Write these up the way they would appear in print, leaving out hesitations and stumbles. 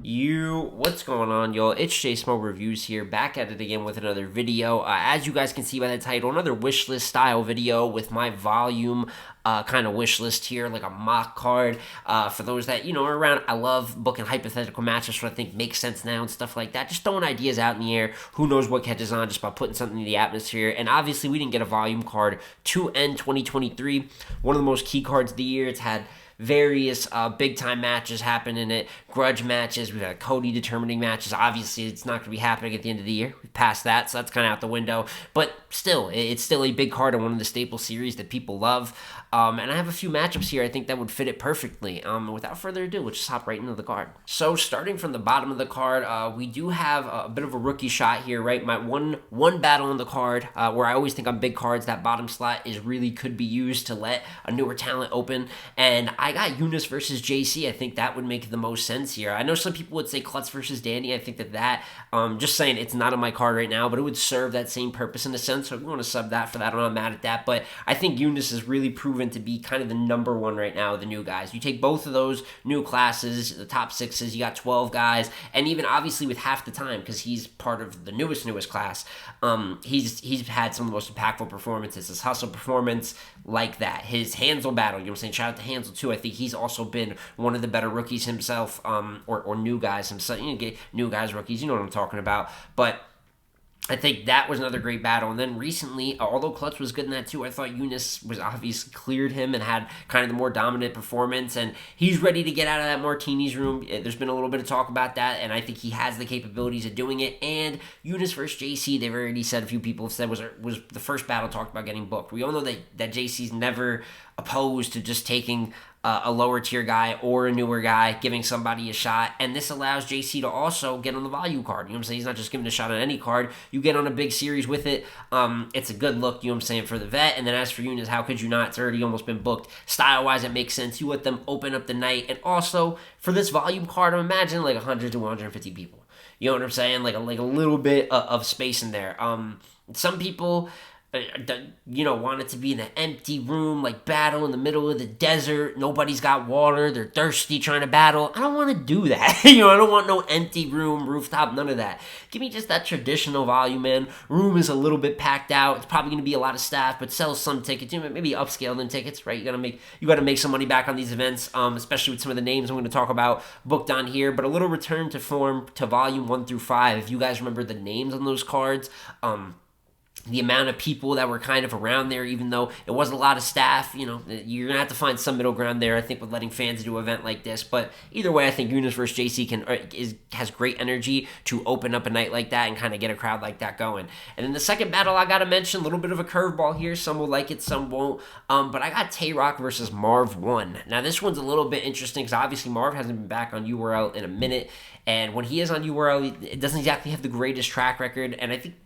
What's going on, y'all? It's Jay Small Reviews here, back at it again with another video. As you guys can see by the title, another wish list style video with my volume kind of wish list here, like a mock card. For those that, are around, I love booking hypothetical matches, what I think makes sense now and stuff like that. Just throwing ideas out in the air. Who knows what catches on just by putting something in the atmosphere. And obviously, we didn't get a volume card to end 2023. One of the most key cards of the year. It's had various big-time matches happen in it, grudge matches. We've had Cody determining matches. Obviously, it's not going to be happening at the end of the year. We've passed that, so that's kind of out the window. But still, it's still a big card on one of the staple series that people love. And I have a few matchups here I think that would fit it perfectly. Without further ado, let's just hop right into the card. So starting from the bottom of the card, we do have a bit of a rookie shot here, right? My one battle on the card, where I always think on big cards, that bottom slot could be used to let a newer talent open. And I got Unice versus JC. I think that would make the most sense here. I know some people would say Klutz versus Danny. I think just saying it's not on my card right now, but it would serve that same purpose in a sense. So if you want to sub that for that, I'm not mad at that. But I think Unice is really proven to be kind of the number one right now of the new guys. You take both of those new classes, the top sixes, you got 12 guys, and even obviously with half the time, because he's part of the newest class, he's had some of the most impactful performances. His hustle performance, like that. His Hansel battle, shout out to Hansel too. I think he's also been one of the better rookies himself, or new guys himself. New guys, rookies, you know what I'm talking about. But I think that was another great battle. And then recently, although Klutz was good in that too, I thought Unice was obviously cleared him and had kind of the more dominant performance. And he's ready to get out of that Martini's room. There's been a little bit of talk about that, and I think he has the capabilities of doing it. And Unice versus JC, they've already said, a few people have said, was the first battle talked about getting booked. We all know that JC's never opposed to just taking a lower tier guy or a newer guy, giving somebody a shot, and this allows JC to also get on the value card. He's not just giving a shot on any card. You get on a big series with it. It's a good look, for the vet. And then as for Unice, how could you not? It's already almost been booked. Style-wise, it makes sense. You let them open up the night, and also for this volume card, imagine like 100 to 150 people. You know what I'm saying? Like a little bit of space in there. Some people want it to be in an empty room, like battle in the middle of the desert. Nobody's got water. They're thirsty trying to battle. I don't want to do that. I don't want no empty room, rooftop, none of that. Give me just that traditional volume, man. Room is a little bit packed out. It's probably going to be a lot of staff, but sell some tickets. Maybe upscale them tickets, right? You got to make some money back on these events, especially with some of the names I'm going to talk about booked on here. But a little return to form to volume 1 through 5. If you guys remember the names on those cards, the amount of people that were kind of around there, even though it wasn't a lot of staff, you're going to have to find some middle ground there, I think, with letting fans do an event like this. But either way, I think Unice versus JC has great energy to open up a night like that and kind of get a crowd like that going. And then the second battle I got to mention, a little bit of a curveball here. Some will like it, some won't. But I got Tay Roc versus Marv 1. Now, this one's a little bit interesting because obviously Marv hasn't been back on URL in a minute. And when he is on URL, it doesn't exactly have the greatest track record.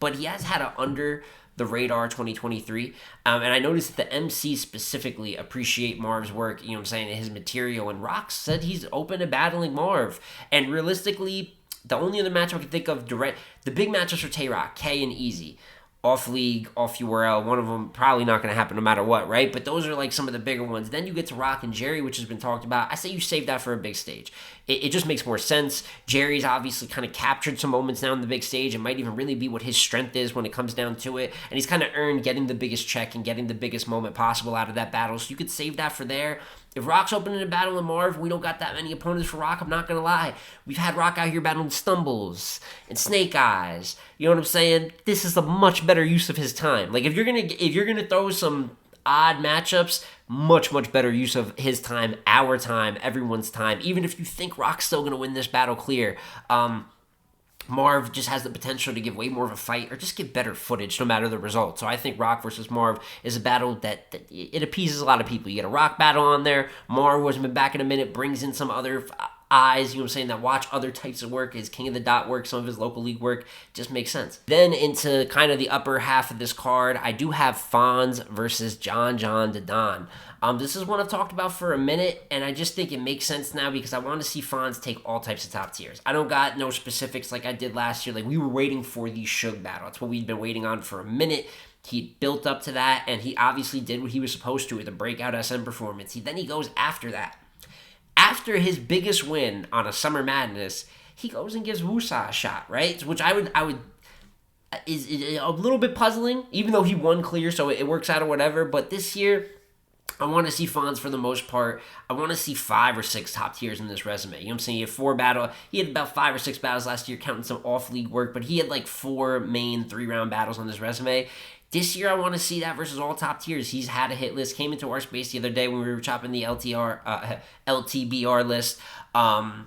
But he has had an under the radar 2023. And I noticed that the MC specifically appreciate Marv's work, his material. And Roc said he's open to battling Marv. And realistically, the only other matchup I can think of the big matchups for Tay Roc, K and Easy. Off league, off URL, one of them probably not going to happen no matter what, right? But those are like some of the bigger ones. Then you get to Roc and Jerry, which has been talked about. I say you save that for a big stage. It just makes more sense. Jerry's obviously kind of captured some moments now in the big stage. It might even really be what his strength is when it comes down to it. And he's kind of earned getting the biggest check and getting the biggest moment possible out of that battle. So you could save that for there. If Roc's opening a battle in Marv, we don't got that many opponents for Roc. I'm not going to lie. We've had Roc out here battling Stumbles and Snake Eyes. You know what I'm saying? This is a much better use of his time. Like, if you're gonna throw some odd matchups, much better use of his time, our time, everyone's time. Even if you think Roc's still going to win this battle clear, Marv just has the potential to give way more of a fight or just give better footage no matter the result. So I think Roc versus Marv is a battle that it appeases a lot of people. You get a Roc battle on there. Marv, who hasn't been back in a minute, brings in some other eyes, that watch other types of work, his King of the Dot work, some of his local league work, just makes sense. Then into kind of the upper half of this card, I do have Fonz versus John to Don. This is one I've talked about for a minute, and I just think it makes sense now because I want to see Fonz take all types of top tiers. I don't got no specifics like I did last year. Like, we were waiting for the Suge battle. That's what we'd been waiting on for a minute. He built up to that, and he obviously did what he was supposed to with a breakout SM performance. Then he goes after that. After his biggest win on a Summer Madness, he goes and gives Wusa a shot, right? Which I would is a little bit puzzling, even though he won clear, so it works out or whatever. But this year, I want to see Fonz for the most part. I want to see 5 or 6 top tiers in this resume. You know what I'm saying? He had about 5 or 6 battles last year, counting some off-league work, but he had like 4 main 3-round battles on this resume. This year, I want to see that versus all top tiers. He's had a hit list. Came into our space the other day when we were chopping the LTBR list, and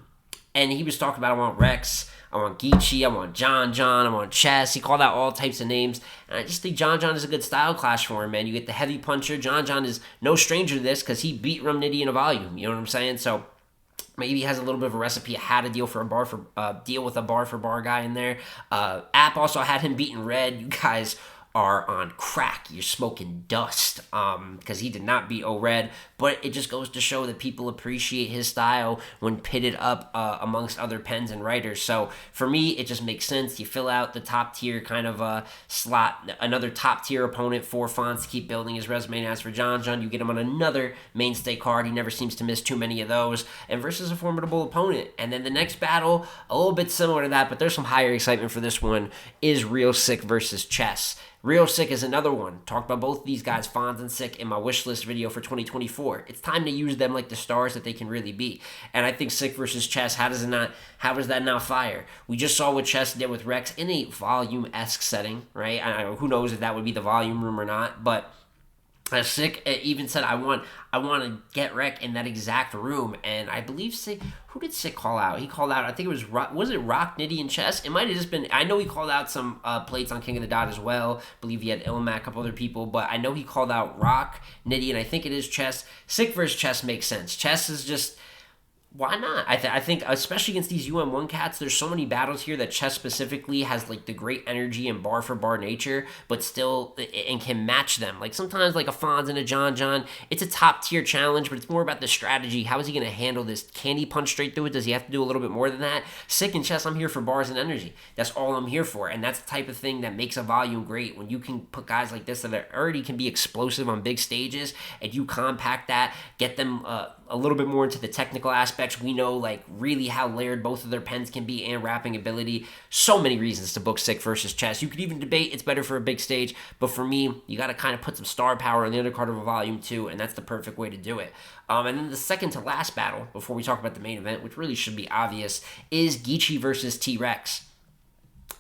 he was talking about, I want Rex, I want Geechee, I want John, I want Chess. He called out all types of names. And I just think John is a good style clash for him, man. You get the heavy puncher. John is no stranger to this because he beat Nitty in a volume. You know what I'm saying? So maybe he has a little bit of a recipe of how to deal with a bar for bar guy in there. App also had him beating Red. You guys are on crack. You're smoking dust because he did not beat O-Red, but it just goes to show that people appreciate his style when pitted up amongst other pens and writers. So for me, it just makes sense. You fill out the top tier kind of slot, another top tier opponent for Fonz to keep building his resume. And as for John, you get him on another mainstay card. He never seems to miss too many of those, and versus a formidable opponent. And then the next battle, a little bit similar to that, but there's some higher excitement for this one, is Real Sick versus Chess. Real Sick is another one. Talked about both of these guys, Fonz and Sick, in my wish list video for 2024. It's time to use them like the stars that they can really be. And I think Sick versus Chess, how is that not fire? We just saw what Chess did with Rex in a volume-esque setting, right? Who knows if that would be the volume room or not, but Sick even said, I want to get Rec in that exact room. And I believe Sick, who did Sick call out? He called out, I think it was Roc, Nitty, and Chess? It might have just been, I know he called out some plates on King of the Dot as well. I believe he had Ilmac, a couple other people, but I know he called out Roc, Nitty, and I think it is Chess. Sick versus Chess makes sense. Chess is just, why not? I think, especially against these UM1 cats, there's so many battles here that Chess specifically has like the great energy and bar for bar nature, but still, and can match them. Like sometimes like a Fonz and a John, it's a top tier challenge, but it's more about the strategy. How is he going to handle this? Can he punch straight through it? Does he have to do a little bit more than that? Sick and Chess, I'm here for bars and energy. That's all I'm here for. And that's the type of thing that makes a volume great. When you can put guys like this that already can be explosive on big stages, and you compact that, get them a little bit more into the technical aspects. We know like really how layered both of their pens can be and rapping ability. So many reasons to book Sick versus Chess. You could even debate it's better for a big stage, but for me, you got to kind of put some star power on the undercard of a volume 2, and that's the perfect way to do it. And then the second to last battle, before we talk about the main event, which really should be obvious, is Geechee versus T-Rex.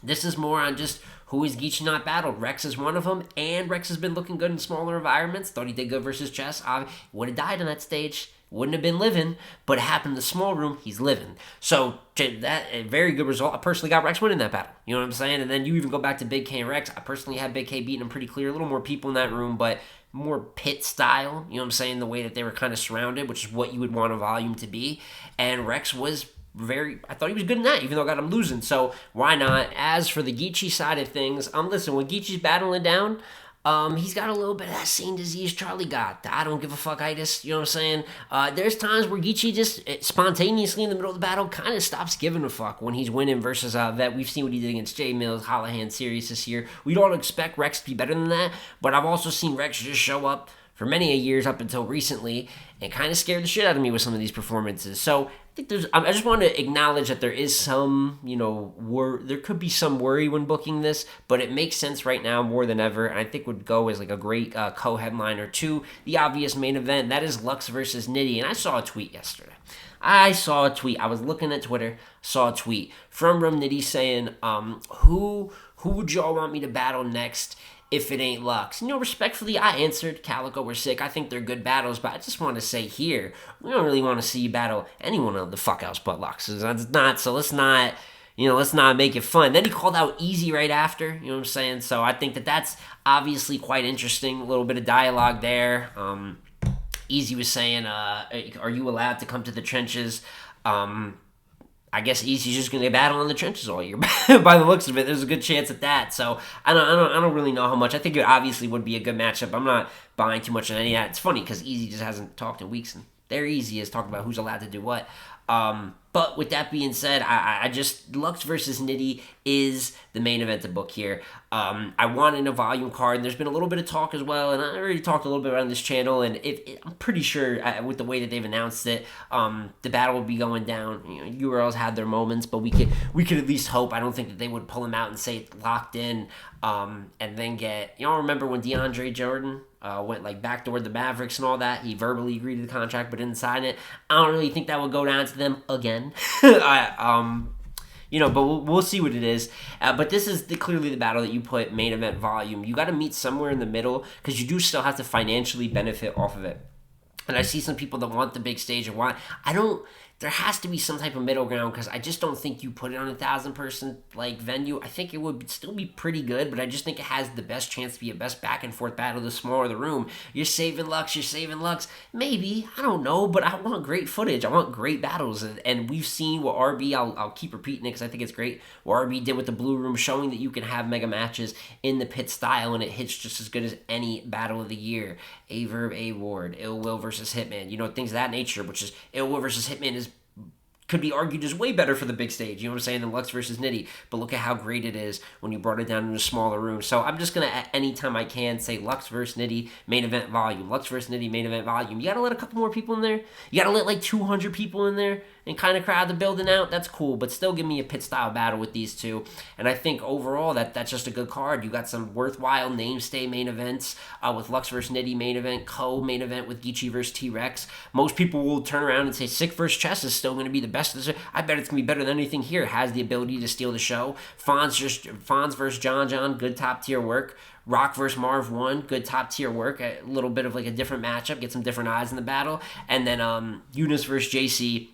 This is more on just who is Geechee not battled. Rex is one of them, and Rex has been looking good in smaller environments. Thought he did good versus Chess. Would have died on that stage. Wouldn't have been living, but it happened in the small room, he's living. So that a very good result. I personally got Rex winning that battle. You know what I'm saying? And then you even go back to Big K and Rex. I personally had Big K beating him pretty clear. A little more people in that room, but more pit style. You know what I'm saying? The way that they were kind of surrounded, which is what you would want a volume to be. And Rex was I thought he was good in that, even though I got him losing. So why not? As for the Geechee side of things, listen, when Geechee's battling down, he's got a little bit of that same disease Charlie got. I don't give a fuck-itis, you know what I'm saying? There's times where Geechee just spontaneously in the middle of the battle kind of stops giving a fuck when he's winning versus Vet. We've seen what he did against J Mills, Holohan series this year. We don't expect Rex to be better than that, but I've also seen Rex just show up for many years up until recently and kind of scared the shit out of me with some of these performances. So I think I just want to acknowledge that there is some, there could be some worry when booking this, but it makes sense right now more than ever, and I think would go as like a great co-headliner to the obvious main event. That is Lux versus Nitty, and I saw a tweet yesterday. I was looking at Twitter, saw a tweet from Nitty saying, who would y'all want me to battle next if it ain't Lux? Respectfully, I answered Calico or Sick. I think they're good battles, but I just want to say here, we don't really want to see you battle anyone of the fuck else but Lux. That's not, so let's not make it fun. Then he called out Easy right after, you know what I'm saying? So I think that's obviously quite interesting. A little bit of dialogue there. Easy was saying, are you allowed to come to the trenches? I guess Easy's just going to battle in the trenches all year. By the looks of it, there's a good chance at that. So I don't really know how much. I think it obviously would be a good matchup. I'm not buying too much on any of that. It's funny because Easy just hasn't talked in weeks, and there Easy is talking about who's allowed to do what. But with that being said, I just Lux versus Nitty is the main event to book here. I wanted a volume card, and there's been a little bit of talk as well, and I already talked a little bit on this channel, and I'm pretty sure with the way that they've announced it, the battle will be going down. URLs had their moments, but we could at least hope. I don't think that they would pull him out and say it's locked in, and then get, remember when DeAndre Jordan went like backdoor the Mavericks and all that? He verbally agreed to the contract but didn't sign it. I don't really think that would go down to them again. But we'll see what it is. But this is clearly the battle that you put main event volume. You got to meet somewhere in the middle because you do still have to financially benefit off of it. And I see some people that want the big stage and there has to be some type of middle ground because I just don't think you put it on 1,000-person venue. I think it would still be pretty good, but I just think it has the best chance to be a best back and forth battle the smaller the room. You're saving Lux. Maybe, I don't know, but I want great footage. I want great battles, and we've seen what RB. I'll keep repeating it because I think it's great. What RB did with the Blue Room, showing that you can have mega matches in the pit style, and it hits just as good as any battle of the year. Averb, A Ward, Ill Will versus Hitman. Things of that nature. Which is Ill Will versus Hitman could be argued is way better for the big stage, than Lux versus Nitty. But look at how great it is when you brought it down in a smaller room. So I'm just going to, at any time I can, say Lux versus Nitty, main event volume. Lux versus Nitty, main event volume. You got to let a couple more people in there. You got to let 200 people in there and kind of crowd the building out. That's cool, but still give me a pit-style battle with these two. And I think overall that's just a good card. You got some worthwhile name-stay main events with Lux versus Nitty main event, co-main event with Geechee versus T-Rex. Most people will turn around and say Sick versus Chess is still going to be the best. I bet it's going to be better than anything here. It has the ability to steal the show. Fonz versus John, good top-tier work. Roc versus Marv 1, good top-tier work. A little bit of a different matchup, get some different eyes in the battle. And then Unice versus JC.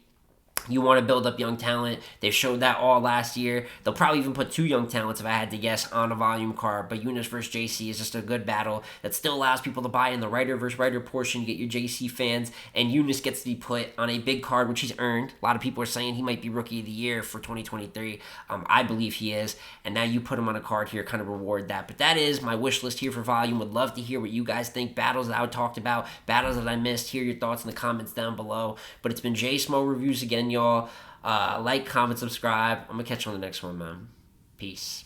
You want to build up young talent. They showed that all last year. They'll probably even put 2 young talents, if I had to guess, on a volume card. But Unice versus JC is just a good battle that still allows people to buy in the writer versus writer portion. You get your JC fans. And Unice gets to be put on a big card, which he's earned. A lot of people are saying he might be Rookie of the Year for 2023. I believe he is. And now you put him on a card here, kind of reward that. But that is my wish list here for volume. Would love to hear what you guys think. Battles that I talked about. Battles that I missed. Hear your thoughts in the comments down below. But it's been J Smo Reviews again, y'all. Like, comment, subscribe. I'm going to catch you on the next one, man. Peace.